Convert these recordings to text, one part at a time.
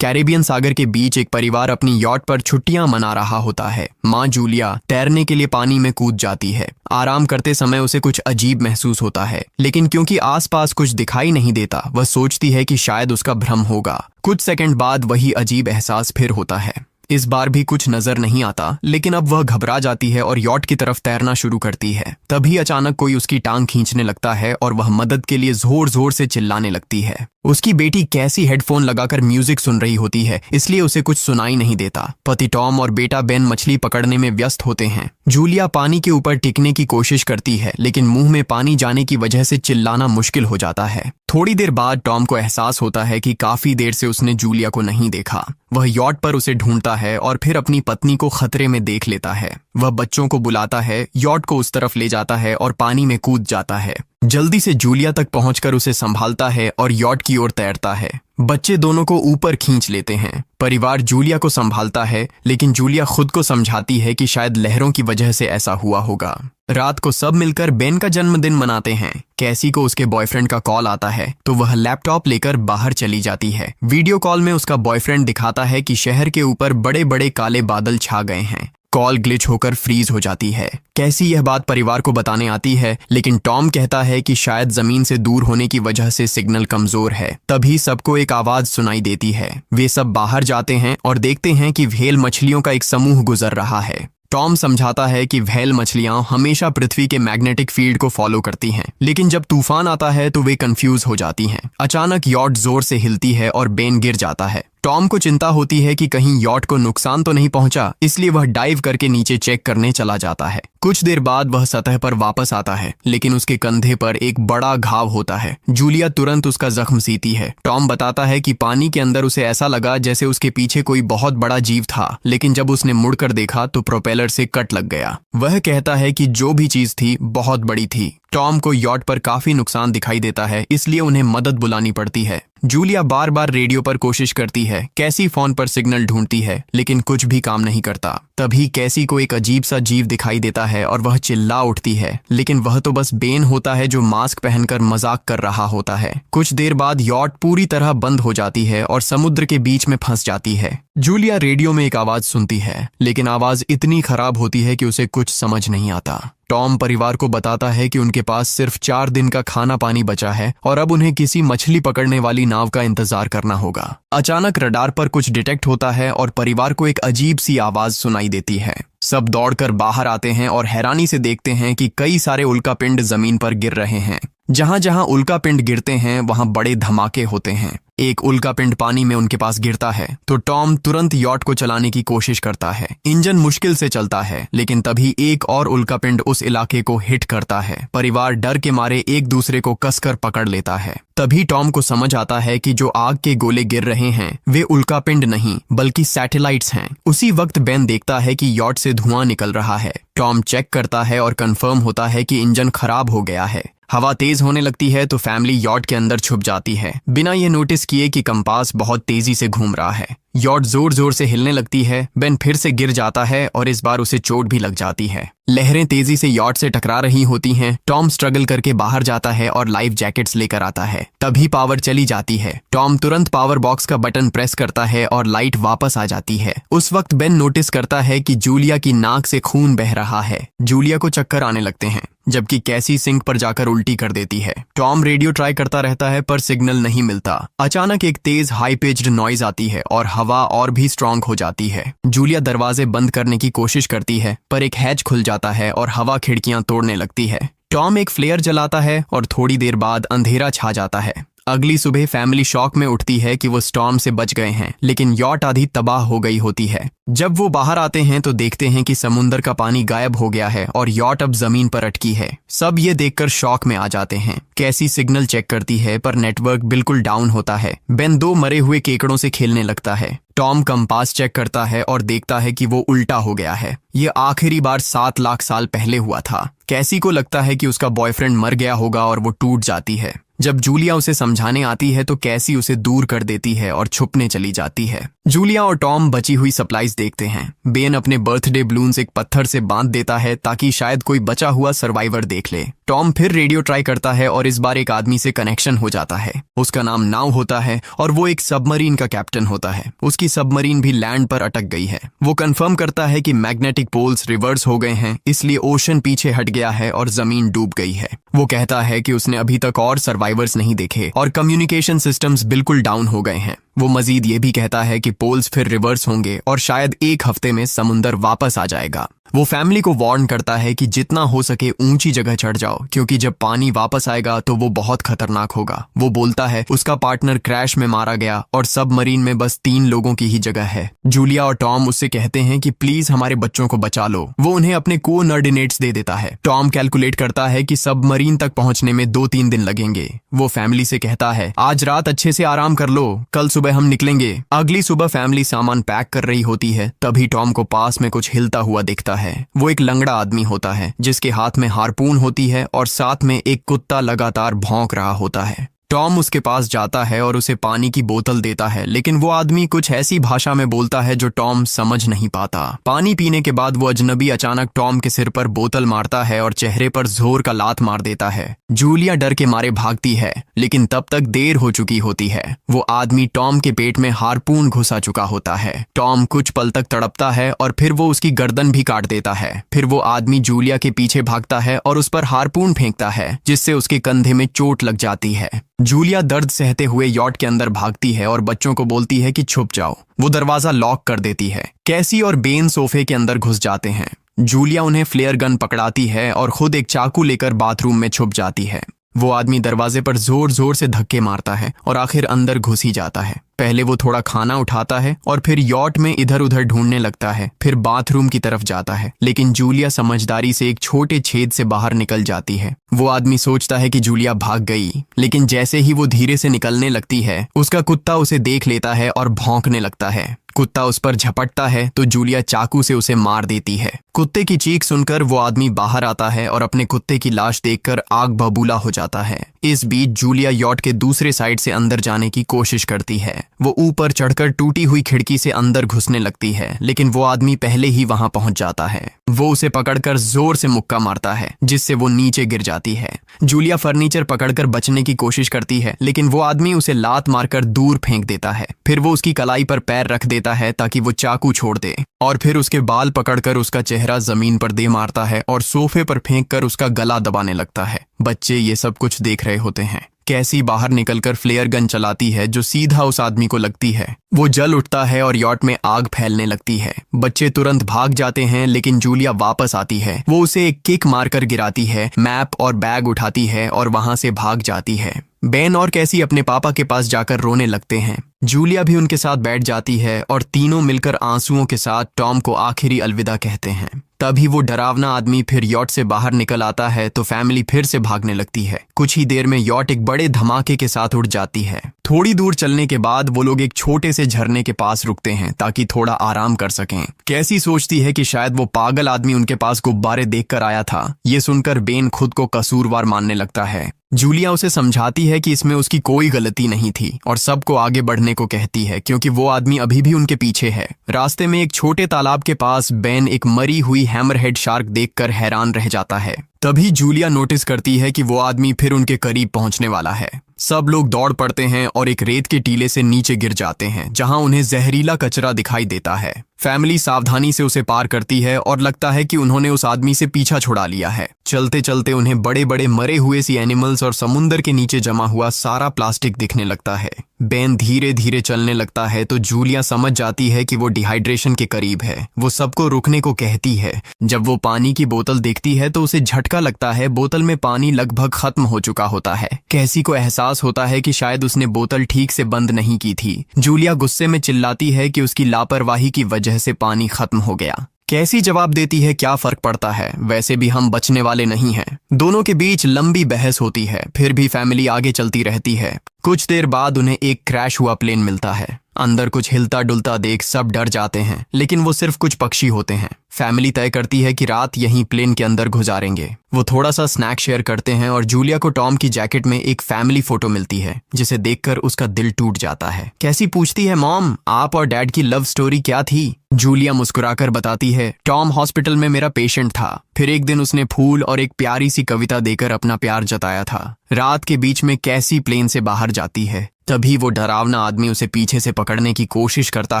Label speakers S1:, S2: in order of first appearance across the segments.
S1: Caribbean सागर के बीच एक परिवार अपनी यॉट पर छुट्टियां मना रहा होता है। माँ जूलिया तैरने के लिए पानी में कूद जाती है। आराम करते समय उसे कुछ अजीब महसूस होता है, लेकिन क्योंकि आसपास कुछ दिखाई नहीं देता, वह सोचती है कि शायद उसका भ्रम होगा। कुछ सेकंड बाद वही अजीब एहसास फिर होता है। इस बार भी कुछ नजर नहीं आता, लेकिन अब वह घबरा जाती है और यॉट की तरफ तैरना शुरू करती है। तभी अचानक कोई उसकी टांग खींचने लगता है और वह मदद के लिए जोर जोर से चिल्लाने लगती है। उसकी बेटी कैसी हेडफोन लगाकर म्यूजिक सुन रही होती है, इसलिए उसे कुछ सुनाई नहीं देता। पति टॉम और बेटा बेन मछली पकड़ने में व्यस्त होते हैं। जूलिया पानी के ऊपर टिकने की कोशिश करती है, लेकिन मुंह में पानी जाने की वजह से चिल्लाना मुश्किल हो जाता है। थोड़ी देर बाद टॉम को एहसास होता है कि काफी देर से उसने जूलिया को नहीं देखा। वह यॉट पर उसे ढूंढता है और फिर अपनी पत्नी को खतरे में देख लेता है। वह बच्चों को बुलाता है, यॉट को उस तरफ ले जाता है और पानी में कूद जाता है। जल्दी से जूलिया तक पहुंचकर उसे संभालता है और यॉट की ओर तैरता है। बच्चे दोनों को ऊपर खींच लेते हैं। परिवार जूलिया को संभालता है, लेकिन जूलिया खुद को समझाती है कि शायद लहरों की वजह से ऐसा हुआ होगा। रात को सब मिलकर बेन का जन्मदिन मनाते हैं। कैसी को उसके बॉयफ्रेंड का कॉल आता है, तो वह लैपटॉप लेकर बाहर चली जाती है। वीडियो कॉल में उसका बॉयफ्रेंड दिखाता है कि शहर के ऊपर बड़े बड़े काले बादल छा गए हैं। कॉल ग्लिच होकर फ्रीज हो जाती है। कैसी यह बात परिवार को बताने आती है, लेकिन टॉम कहता है कि शायद जमीन से दूर होने की वजह से सिग्नल कमजोर है। तभी सबको एक आवाज सुनाई देती है। वे सब बाहर जाते हैं और देखते हैं कि व्हेल मछलियों का एक समूह गुजर रहा है। टॉम समझाता है कि व्हेल मछलियां हमेशा पृथ्वी के मैग्नेटिक फील्ड को फॉलो करती हैं, लेकिन जब तूफान आता है तो वे कंफ्यूज हो जाती हैं। अचानक यॉट जोर से हिलती है और बेन गिर जाता है। टॉम को चिंता होती है कि कहीं यॉट को नुकसान तो नहीं पहुंचा, इसलिए वह डाइव करके नीचे चेक करने चला जाता है। कुछ देर बाद वह सतह पर वापस आता है, लेकिन उसके कंधे पर एक बड़ा घाव होता है। जूलिया तुरंत उसका जख्म सीती है। टॉम बताता है कि पानी के अंदर उसे ऐसा लगा जैसे उसके पीछे कोई बहुत बड़ा जीव था, लेकिन जब उसने मुड़कर देखा तो प्रोपेलर से कट लग गया। वह कहता है कि जो भी चीज थी बहुत बड़ी थी। टॉम को यॉट पर काफी नुकसान दिखाई देता है, इसलिए उन्हें मदद बुलानी पड़ती है। जूलिया बार बार रेडियो पर कोशिश करती है। कैसी फोन पर सिग्नल ढूंढती है, लेकिन कुछ भी काम नहीं करता। तभी कैसी को एक अजीब सा जीव दिखाई देता है और वह चिल्ला उठती है, लेकिन वह तो बस बेन होता है जो मास्क पहनकर मजाक कर रहा होता है। कुछ देर बाद यॉट पूरी तरह बंद हो जाती है और समुद्र के बीच में फंस जाती है। जूलिया रेडियो में एक आवाज सुनती है, लेकिन आवाज इतनी खराब होती है कि उसे कुछ समझ नहीं आता। टॉम परिवार को बताता है कि उनके पास सिर्फ 4 दिन का खाना पानी बचा है और अब उन्हें किसी मछली पकड़ने वाली नाव का इंतजार करना होगा। अचानक रडार पर कुछ डिटेक्ट होता है और परिवार को एक अजीब सी आवाज सुनाई देती है। सब दौड़कर बाहर आते हैं और हैरानी से देखते हैं कि कई सारे उल्कापिंड जमीन पर गिर रहे हैं। जहां जहां उल्कापिंड गिरते हैं वहां बड़े धमाके होते हैं। एक उल्कापिंड पानी में उनके पास गिरता है तो टॉम तुरंत यॉट को चलाने की कोशिश करता है। इंजन मुश्किल से चलता है, लेकिन तभी एक और उल्कापिंड उस इलाके को हिट करता है। परिवार डर के मारे एक दूसरे को कसकर पकड़ लेता है। तभी टॉम को समझ आता है कि जो आग के गोले गिर रहे हैं वे उल्कापिंड नहीं बल्कि सैटेलाइट्स हैं। उसी वक्त बेन देखता है कि यॉट से धुआं निकल रहा है। टॉम चेक करता है और कंफर्म होता है कि इंजन खराब हो गया है। हवा तेज होने लगती है तो फैमिली यॉट के अंदर छुप जाती है, बिना ये नोटिस किए कि कंपास बहुत तेजी से घूम रहा है। यॉट जोर जोर से हिलने लगती है। बेन फिर से गिर जाता है और इस बार उसे चोट भी लग जाती है। लहरें तेजी से यॉट से टकरा रही होती हैं। टॉम स्ट्रगल करके बाहर जाता है और लाइफ जैकेट्स लेकर आता है। तभी पावर चली जाती है। टॉम तुरंत पावर बॉक्स का बटन प्रेस करता है और लाइट वापस आ जाती है। उस वक्त बेन नोटिस करता है कि जूलिया की नाक से खून बह रहा है। जूलिया को चक्कर आने लगते हैं, जबकि कैसी सिंक पर जाकर उल्टी कर देती है। टॉम रेडियो ट्राई करता रहता है पर सिग्नल नहीं मिलता। अचानक एक तेज हाई पिच्ड नॉइज आती है और हवा और भी स्ट्रांग हो जाती है। जूलिया दरवाजे बंद करने की कोशिश करती है, पर एक हैच खुल जाता है और हवा खिड़कियां तोड़ने लगती है। टॉम एक फ्लेयर जलाता है और थोड़ी देर बाद अंधेरा छा जाता है। अगली सुबह फैमिली शॉक में उठती है कि वो स्टॉर्म से बच गए हैं, लेकिन यॉट आधी तबाह हो गई होती है। जब वो बाहर आते हैं तो देखते हैं कि समुद्र का पानी गायब हो गया है और यॉट अब जमीन पर अटकी है। सब ये देखकर शॉक में आ जाते हैं। कैसी सिग्नल चेक करती है पर नेटवर्क बिल्कुल डाउन होता है। बेन 2 मरे हुए केकड़ों से खेलने लगता है। टॉम कंपास चेक करता है और देखता है कि वो उल्टा हो गया है। ये आखिरी बार 7 लाख साल पहले हुआ था। कैसी को लगता है कि उसका बॉयफ्रेंड मर गया होगा और वो टूट जाती है। जब जूलिया उसे समझाने आती है तो कैसी उसे दूर कर देती है और छुपने चली जाती है। जूलिया और टॉम बची हुई सप्लाईज देखते हैं। बेन अपने बर्थडे बलून्स एक पत्थर से बांध देता है ताकि शायद कोई बचा हुआ सर्वाइवर देख ले। टॉम फिर रेडियो ट्राई करता है और इस बार एक आदमी से कनेक्शन हो जाता है। उसका नाम नाव होता है और वो एक सबमरीन का कैप्टन होता है। उसकी सबमरीन भी लैंड पर अटक गई है। वो कंफर्म करता है कि मैग्नेटिक पोल्स रिवर्स हो गए हैं, इसलिए ओशन पीछे हट गया है और जमीन डूब गई है। वो कहता है कि उसने अभी तक और सर्वाइवर्स नहीं देखे और कम्युनिकेशन सिस्टम्स बिल्कुल डाउन हो गए हैं। वो मजीद ये भी कहता है कि पोल्स फिर रिवर्स होंगे और शायद एक हफ्ते में समुंदर वापस आ जाएगा। वो फैमिली को वार्न करता है कि जितना हो सके ऊंची जगह चढ़ जाओ, क्योंकि जब पानी वापस आएगा तो वो बहुत खतरनाक होगा। वो बोलता है उसका पार्टनर क्रैश में मारा गया और सबमरीन में बस 3 लोगों की ही जगह है। जूलिया और टॉम उससे कहते हैं कि प्लीज हमारे बच्चों को बचा लो। वो उन्हें अपने कोऑर्डिनेट्स दे देता है। टॉम कैलकुलेट करता है कि सबमरीन तक पहुंचने में 2-3 दिन लगेंगे। वो फैमिली से कहता है आज रात अच्छे से आराम कर लो, कल सुबह हम निकलेंगे। अगली सुबह फैमिली सामान पैक कर रही होती है, तभी टॉम को पास में कुछ हिलता हुआ दिखता है। वो एक लंगड़ा आदमी होता है जिसके हाथ में हार्पून होती है और साथ में एक कुत्ता लगातार भौंक रहा होता है। टॉम उसके पास जाता है और उसे पानी की बोतल देता है, लेकिन वो आदमी कुछ ऐसी भाषा में बोलता है जो टॉम समझ नहीं पाता। पानी पीने के बाद वो अजनबी अचानक टॉम के सिर पर बोतल मारता है और चेहरे पर जोर का लात मार देता है। जूलिया डर के मारे भागती है, लेकिन तब तक देर हो चुकी होती है। वो आदमी टॉम के पेट में हार्पून घुसा चुका होता है। टॉम कुछ पल तक तड़पता है और फिर वो उसकी गर्दन भी काट देता है। फिर वो आदमी जूलिया के पीछे भागता है और उस पर हार्पून फेंकता है, जिससे उसके कंधे में चोट लग जाती है। जूलिया दर्द सहते हुए यॉट के अंदर भागती है और बच्चों को बोलती है कि छुप जाओ। वो दरवाजा लॉक कर देती है। कैसी और बेन सोफे के अंदर घुस जाते हैं। जूलिया उन्हें फ्लेयर गन पकड़ाती है और खुद एक चाकू लेकर बाथरूम में छुप जाती है। वो आदमी दरवाजे पर जोर जोर से धक्के मारता है और आखिर अंदर घुस ही जाता है। पहले वो थोड़ा खाना उठाता है और फिर यॉट में इधर उधर ढूंढने लगता है, फिर बाथरूम की तरफ जाता है, लेकिन जूलिया समझदारी से एक छोटे छेद से बाहर निकल जाती है। वो आदमी सोचता है कि जूलिया भाग गई, लेकिन जैसे ही वो धीरे से निकलने लगती है, उसका कुत्ता उसे देख लेता है और भौंकने लगता है। कुत्ता उस पर झपटता है तो जूलिया चाकू से उसे मार देती है। कुत्ते की चीख सुनकर वो आदमी बाहर आता है और अपने कुत्ते की लाश देखकर आग बबूला हो जाता है। इस बीच जूलिया यॉट के दूसरे साइड से अंदर जाने की कोशिश करती है। वो ऊपर चढ़कर टूटी हुई खिड़की से अंदर घुसने लगती है, लेकिन वो आदमी पहले ही वहां पहुंच जाता है। वो उसे पकड़कर जोर से मुक्का मारता है, जिससे वो नीचे गिर जाती है। जूलिया फर्नीचर पकड़कर बचने की कोशिश करती है, लेकिन वो आदमी उसे लात मारकर दूर फेंक देता है। फिर वो उसकी कलाई पर पैर रख देता है ताकि वो चाकू छोड़ दे, और फिर उसके बाल पकड़कर उसका चेहरा जमीन पर दे मारता है और सोफे पर फेंककर उसका गला दबाने लगता है। बच्चे ये सब कुछ देख रहे होते हैं। कैसी बाहर निकलकर फ्लेयर गन चलाती है जो सीधा उस आदमी को लगती है। वो जल उठता है और यॉट में आग फैलने लगती है। बच्चे तुरंत भाग जाते हैं, लेकिन जूलिया वापस आती है। वो उसे एक किक मारकर गिराती है, मैप और बैग उठाती है और वहां से भाग जाती है। बेन और कैसी अपने पापा के पास जाकर रोने लगते हैं। जूलिया भी उनके साथ बैठ जाती है और तीनों मिलकर आंसुओं के साथ टॉम को आखिरी अलविदा कहते हैं। तभी वो डरावना आदमी फिर यॉट से बाहर निकल आता है तो फैमिली फिर से भागने लगती है। कुछ ही देर में यॉट एक बड़े धमाके के साथ उड़ जाती है। थोड़ी दूर चलने के बाद वो लोग एक छोटे से झरने के पास रुकते हैं ताकि थोड़ा आराम कर सकें। कैसी सोचती है कि शायद वो पागल आदमी उनके पास गुब्बारे देखकर आया था। ये सुनकर बेन खुद को कसूरवार मानने लगता है। जूलिया उसे समझाती है कि इसमें उसकी कोई गलती नहीं थी और सबको आगे बढ़ने को कहती है, क्योंकि वो आदमी अभी भी उनके पीछे है। रास्ते में एक छोटे तालाब के पास बेन एक मरी हुई हैमरहेड शार्क देखकर हैरान रह जाता है। तभी जूलिया नोटिस करती है कि वो आदमी फिर उनके करीब पहुंचने वाला है। सब लोग दौड़ पड़ते हैं और एक रेत के टीले से नीचे गिर जाते हैं, जहां उन्हें जहरीला कचरा दिखाई देता है। फैमिली सावधानी से उसे पार करती है और लगता है कि उन्होंने उस आदमी से पीछा छुड़ा लिया है। चलते चलते उन्हें बड़े बड़े मरे हुए सी एनिमल्स और समुंदर के नीचे जमा हुआ सारा प्लास्टिक दिखने लगता है। बेन धीरे धीरे चलने लगता है तो जूलिया समझ जाती है कि वो डिहाइड्रेशन के करीब है। वो सबको रुकने को कहती है। जब वो पानी की बोतल देखती है तो उसे झटका लगता है। बोतल में पानी लगभग खत्म हो चुका होता है। कैसी को एहसास होता है कि शायद उसने बोतल ठीक से बंद नहीं की थी। जूलिया गुस्से में चिल्लाती है कि उसकी लापरवाही की वजह से पानी खत्म हो गया। कैसी जवाब देती है, क्या फर्क पड़ता है, वैसे भी हम बचने वाले नहीं हैं। दोनों के बीच लंबी बहस होती है, फिर भी फैमिली आगे चलती रहती है। कुछ देर बाद उन्हें एक क्रैश हुआ प्लेन मिलता है। अंदर कुछ हिलता डुलता देख सब डर जाते हैं, लेकिन वो सिर्फ कुछ पक्षी होते हैं। फैमिली तय करती है कि रात यहीं प्लेन के अंदर गुजारेंगे। वो थोड़ा सा स्नैक शेयर करते हैं और जूलिया को टॉम की जैकेट में एक फैमिली फोटो मिलती है, जिसे देखकर उसका दिल टूट जाता है। कैसी पूछती है, मॉम आप और डैड की लव स्टोरी क्या थी? जूलिया मुस्कुराकर बताती है, टॉम हॉस्पिटल में मेरा पेशेंट था। फिर एक दिन उसने फूल और एक प्यारी सी कविता देकर अपना प्यार जताया था। रात के बीच में कैसी प्लेन से बाहर जाती है, तभी वो डरावना आदमी उसे पीछे से पकड़ने की कोशिश करता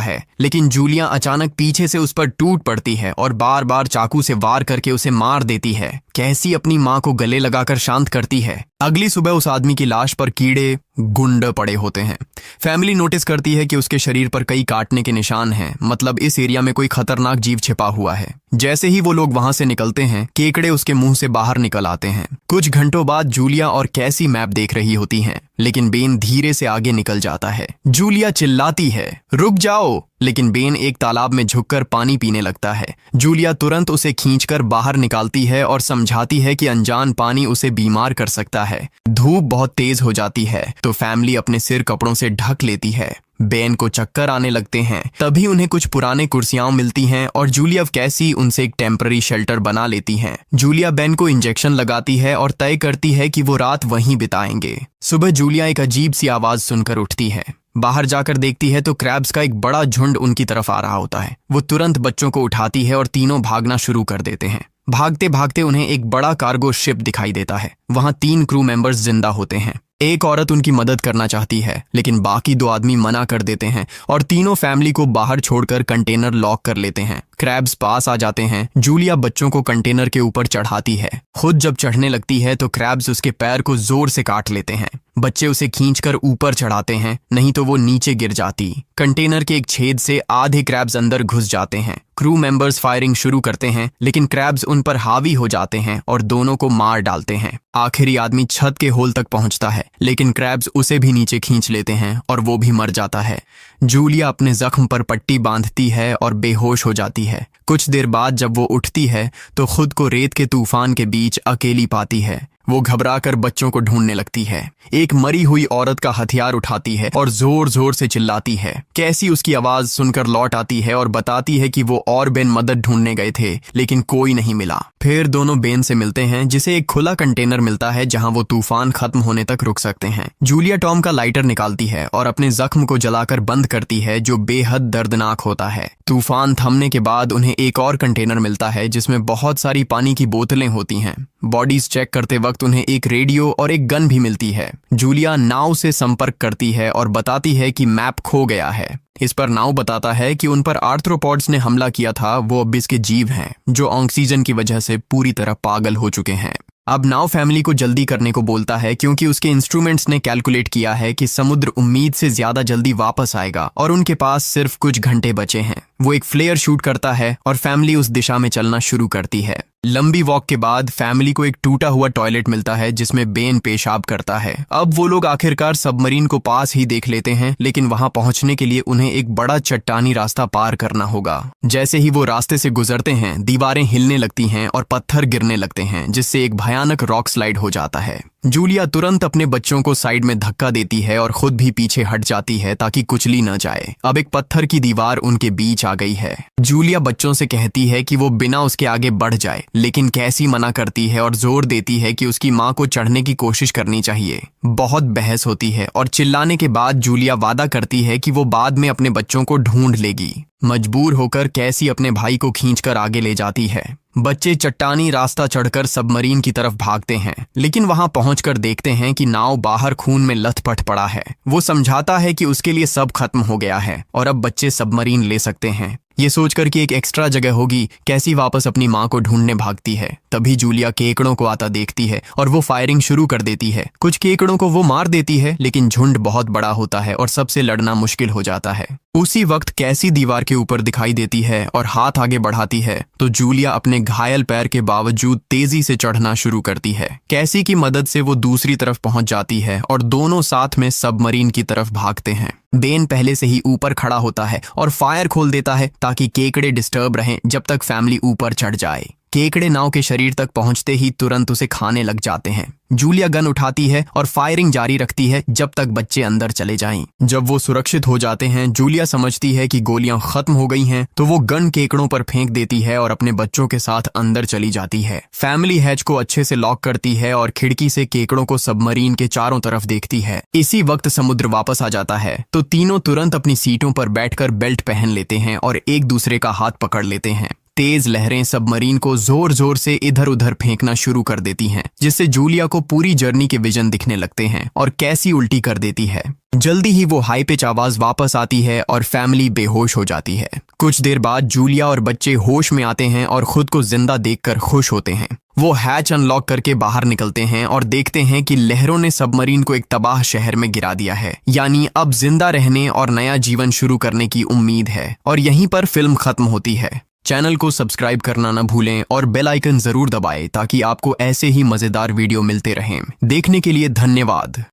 S1: है, लेकिन जूलिया अचानक पीछे से उस पर टूट पड़ती है और बार बार चाकू से वार करके उसे मार देती है। कैसी अपनी माँ को गले लगाकर शांत करती है। अगली सुबह उस आदमी की लाश पर कीड़े गुंड पड़े होते हैं। फैमिली नोटिस करती है कि उसके शरीर पर कई काटने के निशान हैं, मतलब इस एरिया में कोई खतरनाक जीव छिपा हुआ है। जैसे ही वो लोग वहां से निकलते हैं, केकड़े उसके मुंह से बाहर निकल आते हैं। कुछ घंटों बाद जूलिया और कैसी मैप देख रही होती हैं, लेकिन बेन धीरे से आगे निकल जाता है। जूलिया चिल्लाती है, रुक जाओ, लेकिन बेन एक तालाब में झुककर पानी पीने लगता है। जूलिया तुरंत उसे खींचकर बाहर निकालती है और समझाती है कि अनजान पानी उसे बीमार कर सकता है। धूप बहुत तेज हो जाती है तो फैमिली अपने सिर कपड़ों से ढक लेती है। बेन को चक्कर आने लगते हैं, तभी उन्हें कुछ पुराने कुर्सियां मिलती हैं और जूलिया कैसी उनसे एक टेम्पररी शेल्टर बना लेती हैं। जूलिया बेन को इंजेक्शन लगाती है और तय करती है कि वो रात वहीं बिताएंगे। सुबह जूलिया एक अजीब सी आवाज सुनकर उठती है। बाहर जाकर देखती है तो क्रैब्स का एक बड़ा झुंड उनकी तरफ आ रहा होता है। वो तुरंत बच्चों को उठाती है और तीनों भागना शुरू कर देते हैं। भागते भागते उन्हें एक बड़ा कार्गो शिप दिखाई देता है। वहां 3 क्रू मेंबर्स जिंदा होते हैं। एक औरत उनकी मदद करना चाहती है, लेकिन बाकी 2 आदमी मना कर देते हैं और तीनों फैमिली को बाहर छोड़कर कंटेनर लॉक कर लेते हैं। क्रैब्स पास आ जाते हैं। जूलिया बच्चों को कंटेनर के ऊपर चढ़ाती है। खुद जब चढ़ने लगती है तो क्रैब्स उसके पैर को जोर से काट लेते हैं। बच्चे उसे खींचकर ऊपर चढ़ाते हैं, नहीं तो वो नीचे गिर जाती। कंटेनर के एक छेद से आधे क्रैब्स अंदर घुस जाते हैं। क्रू मेंबर्स फायरिंग शुरू करते हैं, लेकिन क्रैब्स उन पर हावी हो जाते हैं और दोनों को मार डालते हैं। आखिरी आदमी छत के होल तक पहुंचता है, लेकिन क्रैब्स उसे भी नीचे खींच लेते हैं और वो भी मर जाता है। जूलिया अपने जख्म पर पट्टी बांधती है और बेहोश हो जाती है। कुछ देर बाद जब वो उठती है तो खुद को रेत के तूफान के बीच अकेली पाती है। वो घबराकर बच्चों को ढूंढने लगती है। एक मरी हुई औरत का हथियार उठाती है और जोर जोर से चिल्लाती है। कैसी उसकी आवाज सुनकर लौट आती है और बताती है कि वो और बेन मदद ढूंढने गए थे, लेकिन कोई नहीं मिला। फिर दोनों बेन से मिलते हैं, जिसे एक खुला कंटेनर मिलता है जहां वो तूफान खत्म होने तक रुक सकते हैं। जूलिया टॉम का लाइटर निकालती है और अपने जख्म को जलाकर बंद करती है, जो बेहद दर्दनाक होता है। तूफान थमने के बाद उन्हें एक और कंटेनर मिलता है जिसमें बहुत सारी पानी की बोतलें होती हैं। बॉडीज चेक करते वक्त उन्हें एक रेडियो और एक गन भी मिलती है। जूलिया नाव से संपर्क करती है और बताती है कि मैप खो गया है। इस पर नाव बताता है कि उन पर आर्थ्रोपॉड्स ने हमला किया था। वो अबिस के जीव हैं जो ऑक्सीजन की वजह से पूरी तरह पागल हो चुके हैं। अब नाव फैमिली को जल्दी करने को बोलता है, क्योंकि उसके इंस्ट्रूमेंट्स ने कैलकुलेट किया है कि समुद्र उम्मीद से ज्यादा जल्दी वापस आएगा और उनके पास सिर्फ कुछ घंटे बचे हैं। वो एक फ्लेयर शूट करता है और फैमिली उस दिशा में चलना शुरू करती है। लंबी वॉक के बाद फैमिली को एक टूटा हुआ टॉयलेट मिलता है जिसमें बेन पेशाब करता है। अब वो लोग आखिरकार सबमरीन को पास ही देख लेते हैं, लेकिन वहां पहुंचने के लिए उन्हें एक बड़ा चट्टानी रास्ता पार करना होगा। जैसे ही वो रास्ते से गुजरते हैं, दीवारें हिलने लगती हैं और पत्थर गिरने लगते हैं, जिससे एक भयानक रॉक स्लाइड हो जाता है। जूलिया तुरंत अपने बच्चों को साइड में धक्का देती है और खुद भी पीछे हट जाती है ताकि कुचली न जाए। अब एक पत्थर की दीवार उनके बीच आ गई है। जूलिया बच्चों से कहती है कि वो बिना उसके आगे बढ़ जाए, लेकिन कैसी मना करती है और जोर देती है कि उसकी माँ को चढ़ने की कोशिश करनी चाहिए। बहुत बहस होती है और चिल्लाने के बाद जूलिया वादा करती है कि वो बाद में अपने बच्चों को ढूंढ लेगी। मजबूर होकर कैसी अपने भाई को खींचकर आगे ले जाती है। बच्चे चट्टानी रास्ता चढ़कर सबमरीन की तरफ भागते हैं, लेकिन वहां पहुंचकर देखते हैं कि नाव बाहर खून में लथपथ पड़ा है। वो समझाता है कि उसके लिए सब खत्म हो गया है और अब बच्चे सबमरीन ले सकते हैं। ये सोचकर कि एक एक्स्ट्रा जगह होगी, कैसी वापस अपनी माँ को ढूंढने भागती है। तभी जूलिया केकड़ों को आता देखती है और वो फायरिंग शुरू कर देती है। कुछ केकड़ों को वो मार देती है, लेकिन झुंड बहुत बड़ा होता है और सबसे लड़ना मुश्किल हो जाता है। उसी वक्त कैसी दीवार के ऊपर दिखाई देती है और हाथ आगे बढ़ाती है तो जूलिया अपने घायल पैर के बावजूद तेजी से चढ़ना शुरू करती है। कैसी की मदद से वो दूसरी तरफ पहुंच जाती है और दोनों साथ में सबमरीन की तरफ भागते हैं। बेन पहले से ही ऊपर खड़ा होता है और फायर खोल देता है ताकि केकड़े डिस्टर्ब रहें जब तक फैमिली ऊपर चढ़ जाए। केकड़े नाव के शरीर तक पहुंचते ही तुरंत उसे खाने लग जाते हैं। जूलिया गन उठाती है और फायरिंग जारी रखती है जब तक बच्चे अंदर चले जाएं। जब वो सुरक्षित हो जाते हैं, जूलिया समझती है कि गोलियां खत्म हो गई हैं, तो वो गन केकड़ों पर फेंक देती है और अपने बच्चों के साथ अंदर चली जाती है। फैमिली हैच को अच्छे से लॉक करती है और खिड़की से केकड़ों को सबमरीन के चारों तरफ देखती है। इसी वक्त समुद्र वापस आ जाता है तो तीनों तुरंत अपनी सीटों पर बैठकर बेल्ट पहन लेते हैं और एक दूसरे का हाथ पकड़ लेते हैं। तेज लहरें सबमरीन को जोर जोर से इधर उधर फेंकना शुरू कर देती हैं, जिससे जूलिया को पूरी जर्नी के विजन दिखने लगते हैं और कैसी उल्टी कर देती है। जल्दी ही वो हाई पिच आवाज वापस आती है और फैमिली बेहोश हो जाती है। कुछ देर बाद जूलिया और बच्चे होश में आते हैं और खुद को जिंदा देखकर खुश होते हैं। वो हैच अनलॉक करके बाहर निकलते हैं और देखते हैं कि लहरों ने सबमरीन को एक तबाह शहर में गिरा दिया है। यानी अब जिंदा रहने और नया जीवन शुरू करने की उम्मीद है। और यहीं पर फिल्म खत्म होती है। चैनल को सब्सक्राइब करना न भूलें और बेल आइकन जरूर दबाएं ताकि आपको ऐसे ही मजेदार वीडियो मिलते रहें। देखने के लिए धन्यवाद।